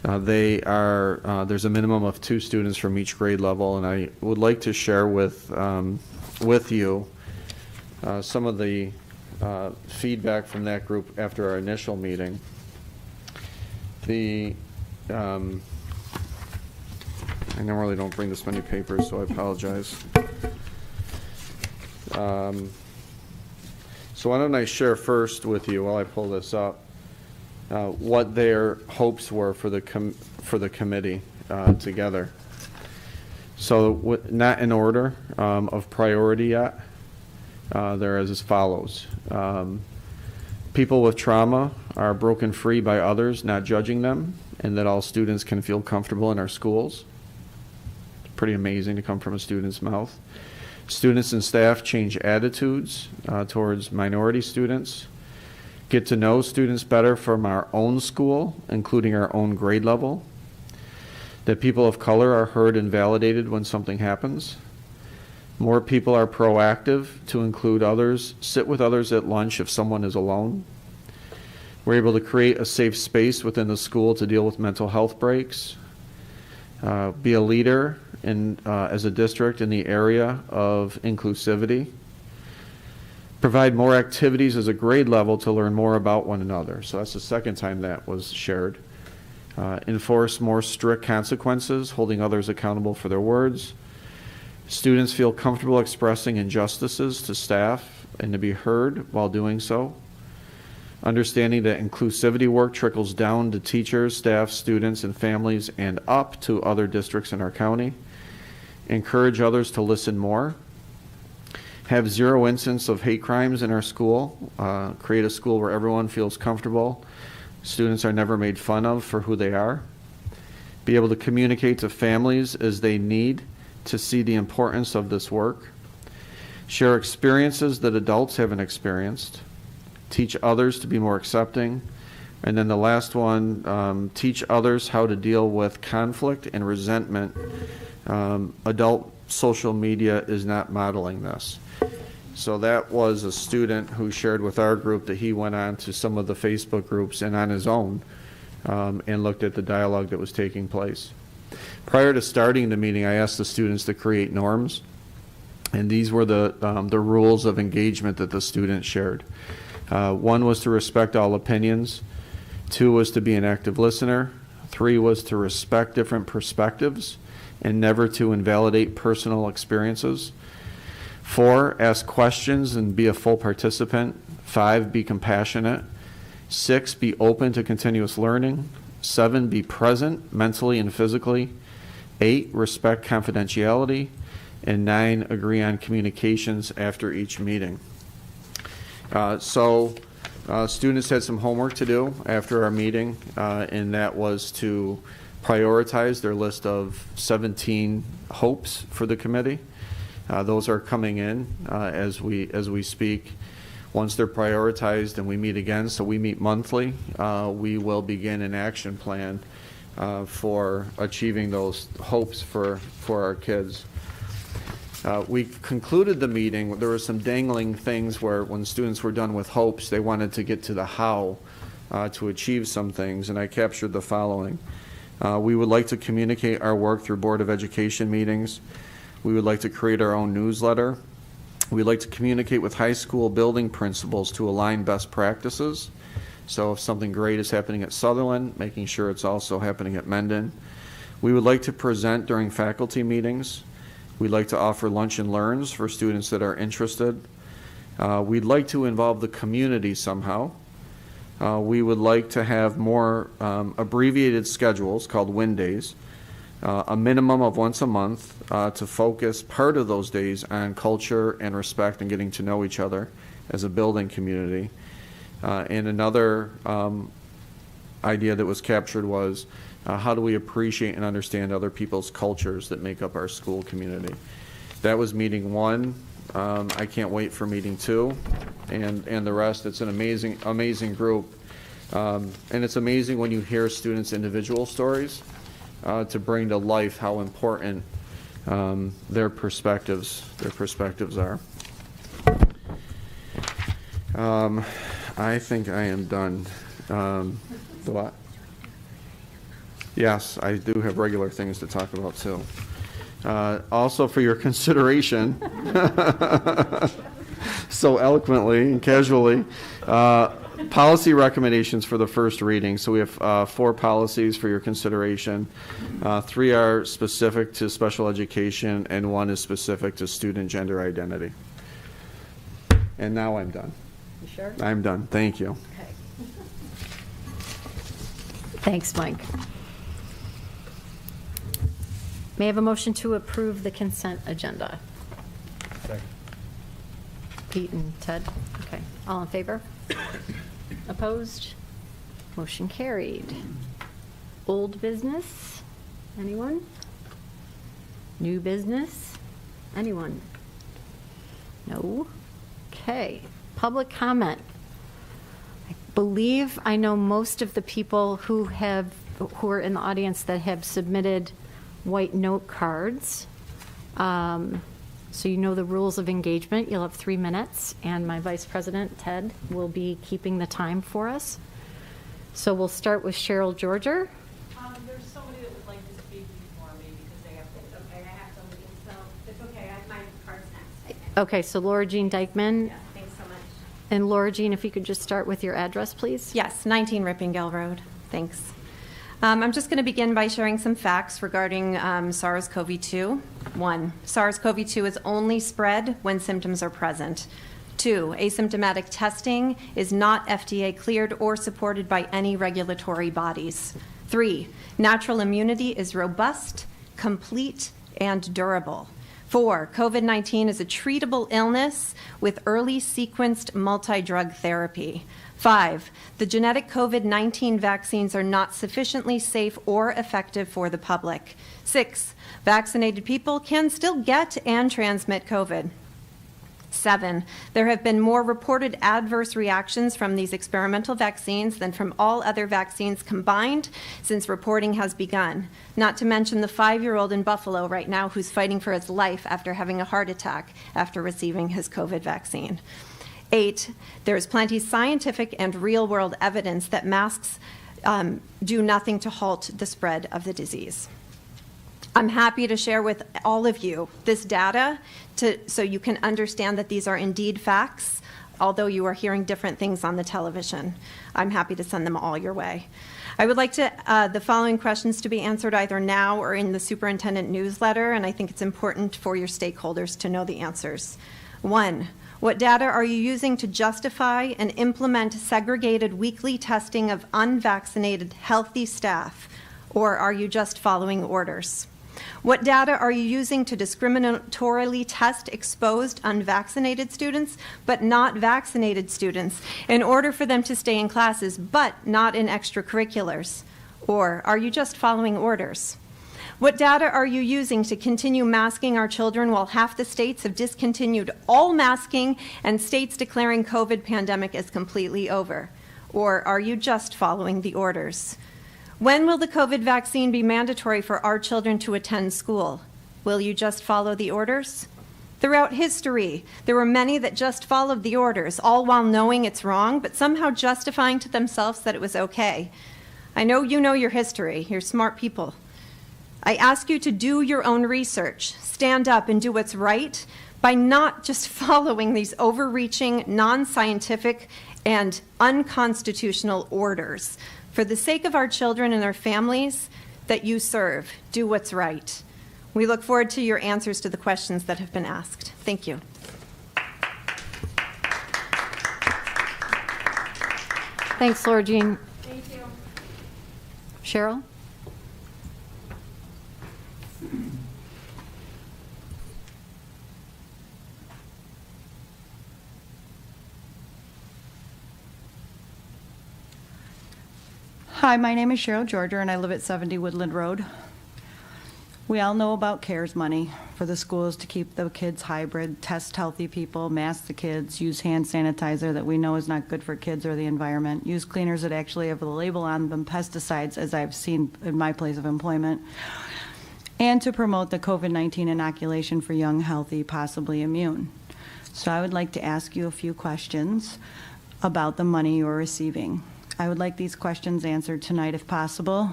There's a minimum of 2 students from each grade level, and I would like to share with you some of the feedback from that group after our initial meeting. I normally don't bring this many papers, so I apologize. So why don't I share first with you, while I pull this up, what their hopes were for the committee together. So not in order of priority yet. They're as follows. People with trauma are broken free by others, not judging them, and that all students can feel comfortable in our schools. It's pretty amazing to come from a student's mouth. Students and staff change attitudes towards minority students. Get to know students better from our own school, including our own grade level. That people of color are heard and validated when something happens. More people are proactive to include others, sit with others at lunch if someone is alone. We're able to create a safe space within the school to deal with mental health breaks. Be a leader as a district in the area of inclusivity. Provide more activities as a grade level to learn more about one another. So that's the second time that was shared. Enforce more strict consequences, holding others accountable for their words. Students feel comfortable expressing injustices to staff and to be heard while doing so. Understanding that inclusivity work trickles down to teachers, staff, students, and families, and up to other districts in our county. Encourage others to listen more. Have 0 incidents of hate crimes in our school. Create a school where everyone feels comfortable. Students are never made fun of for who they are. Be able to communicate to families as they need to see the importance of this work. Share experiences that adults haven't experienced. Teach others to be more accepting. And then the last one, teach others how to deal with conflict and resentment. Adult social media is not modeling this. So that was a student who shared with our group that he went on to some of the Facebook groups and on his own and looked at the dialogue that was taking place. Prior to starting the meeting, I asked the students to create norms, and these were the rules of engagement that the students shared. 1 was to respect all opinions. 2 was to be an active listener. 3 was to respect different perspectives and never to invalidate personal experiences. 4, ask questions and be a full participant. 5, be compassionate. 6, be open to continuous learning. 7, be present mentally and physically. 8, respect confidentiality. And 9, agree on communications after each meeting. So students had some homework to do after our meeting, and that was to prioritize their list of 17 hopes for the committee. Those are coming in as we speak. Once they're prioritized and we meet again, so we meet monthly, we will begin an action plan for achieving those hopes for our kids. We concluded the meeting. There were some dangling things where when students were done with hopes, they wanted to get to the how to achieve some things, and I captured the following. We would like to communicate our work through Board of Education meetings. We would like to create our own newsletter. We'd like to communicate with high school building principals to align best practices. So if something great is happening at Sutherland, making sure it's also happening at Mendon. We would like to present during faculty meetings. We'd like to offer lunch and learns for students that are interested. We'd like to involve the community somehow. We would like to have more abbreviated schedules called WIN days, a minimum of once a month to focus part of those days on culture and respect and getting to know each other as a building community. And another idea that was captured was how do we appreciate and understand other people's cultures that make up our school community. That was meeting 1. I can't wait for meeting 2 and the rest. It's an amazing group. And it's amazing when you hear students' individual stories to bring to life how important their perspectives are. I think I am done. The what? Yes, I do have regular things to talk about too. Also for your consideration, so eloquently and casually, policy recommendations for the first reading. So we have 4 policies for your consideration. 3 are specific to special education and 1 is specific to student gender identity. And now I'm done. You sure? I'm done. Thank you. Okay. Thanks, Mike. May I have a motion to approve the consent agenda? Second. Pete and Ted? Okay. All in favor? Opposed? Motion carried. Old business? Anyone? New business? Anyone? No? Okay. Public comment. I believe I know most of the people who are in the audience that have submitted white note cards. So you know the rules of engagement. You'll have 3 minutes, and my Vice President, Ted, will be keeping the time for us. So we'll start with Cheryl Georger. There's somebody that would like to speak before me because they have to, okay, I have to leave, so it's okay, I have my cards next. Okay, so Laura Jean Dykeman. Yeah, thanks so much. And Laura Jean, if you could just start with your address, please. Yes, 19 Rippingdale Road. Thanks. I'm just going to begin by sharing some facts regarding SARS-CoV-2. 1, SARS-CoV-2 is only spread when symptoms are present. 2, asymptomatic testing is not FDA cleared or supported by any regulatory bodies. 3, natural immunity is robust, complete, and durable. 4, COVID-19 is a treatable illness with early sequenced multi-drug therapy. 5, the genetic COVID-19 vaccines are not sufficiently safe or effective for the public. 6, vaccinated people can still get and transmit COVID. 7, there have been more reported adverse reactions from these experimental vaccines than from all other vaccines combined since reporting has begun, not to mention the 5-year-old in Buffalo right now who's fighting for his life after having a heart attack after receiving his COVID vaccine. 8, there is plenty scientific and real-world evidence that masks do nothing to halt the spread of the disease. I'm happy to share with all of you this data so you can understand that these are indeed facts, although you are hearing different things on the television. I'm happy to send them all your way. I would like the following questions to be answered either now or in the superintendent newsletter, and I think it's important for your stakeholders to know the answers. 1, what data are you using to justify and implement segregated weekly testing of unvaccinated healthy staff, or are you just following orders? What data are you using to discriminatorily test exposed unvaccinated students but not vaccinated students in order for them to stay in classes but not in extracurriculars? Or are you just following orders? What data are you using to continue masking our children while half the states have discontinued all masking and states declaring COVID pandemic as completely over? Or are you just following the orders? When will the COVID vaccine be mandatory for our children to attend school? Will you just follow the orders? Throughout history, there were many that just followed the orders, all while knowing it's wrong, but somehow justifying to themselves that it was okay. I know you know your history. You're smart people. I ask you to do your own research, stand up and do what's right by not just following these overreaching, non-scientific, and unconstitutional orders. For the sake of our children and their families that you serve, do what's right. We look forward to your answers to the questions that have been asked. Thank you. Thanks, Laura Jean. Thank you. Cheryl? Hi, my name is Cheryl Georgia, and I live at 70 Woodland Road. We all know about CARES money for the schools to keep the kids hybrid, test healthy people, mask the kids, use hand sanitizer that we know is not good for kids or the environment, use cleaners that actually have the label on them, pesticides, as I've seen in my place of employment, and to promote the COVID-19 inoculation for young, healthy, possibly immune. So I would like to ask you a few questions about the money you're receiving. I would like these questions answered tonight if possible.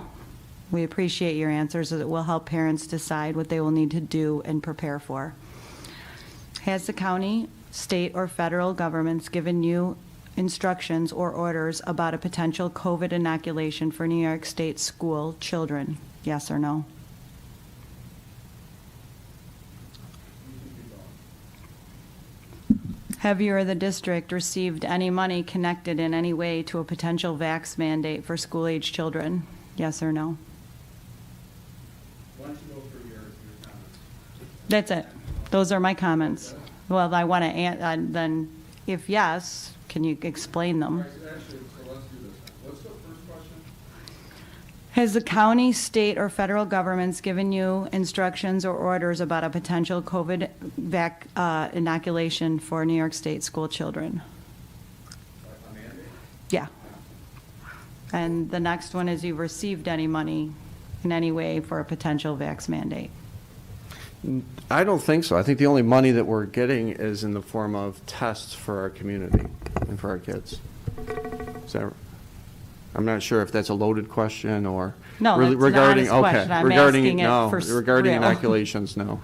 We appreciate your answers as it will help parents decide what they will need to do and prepare for. Has the county, state, or federal governments given you instructions or orders about a potential COVID inoculation for New York State school children? Yes or no? Have you or the district received any money connected in any way to a potential vax mandate for school-age children? Yes or no? That's it. Those are my comments. Well, I want to, then, if yes, can you explain them? Has the county, state, or federal governments given you instructions or orders about a potential COVID inoculation for New York State school children? Yeah. And the next one is, you've received any money in any way for a potential vax mandate? I don't think so. I think the only money that we're getting is in the form of tests for our community and for our kids. Is that, I'm not sure if that's a loaded question or no, that's regarding an honest question. I'm regarding asking no it for regarding real. inoculations. No.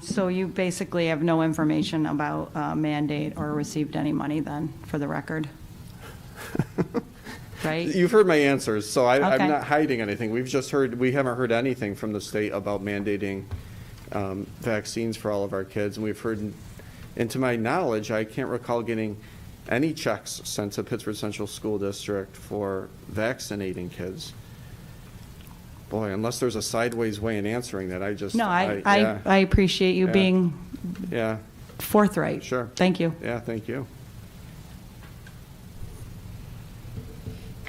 So you basically have no information about mandate or received any money then, for the record, right? You've heard my answers, so Okay. I'm not hiding anything. We haven't heard anything from the state about mandating vaccines for all of our kids, and we've heard, and to my knowledge, I can't recall getting any checks sent to Pittsford Central School District for vaccinating kids. Boy, unless there's a sideways way in answering that, I appreciate you being forthright. Sure. Thank you. Yeah, thank you.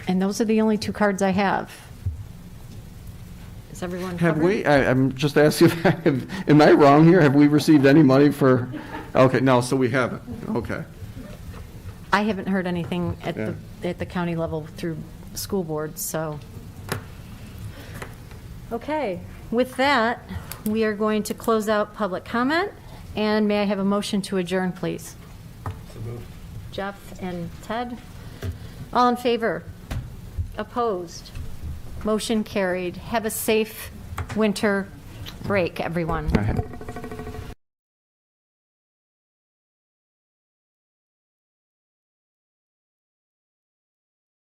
And those are the only two cards I have. Is everyone Have covered? we, I'm just asking, am I wrong here? Have we received any money for, okay, no, so we haven't. Okay. I haven't heard anything at the county level through school boards, so. Okay, with that, we are going to close out public comment, and may I have a motion to adjourn, please? Jeff and Ted, all in favor? Opposed? Motion carried. Have a safe winter break, everyone.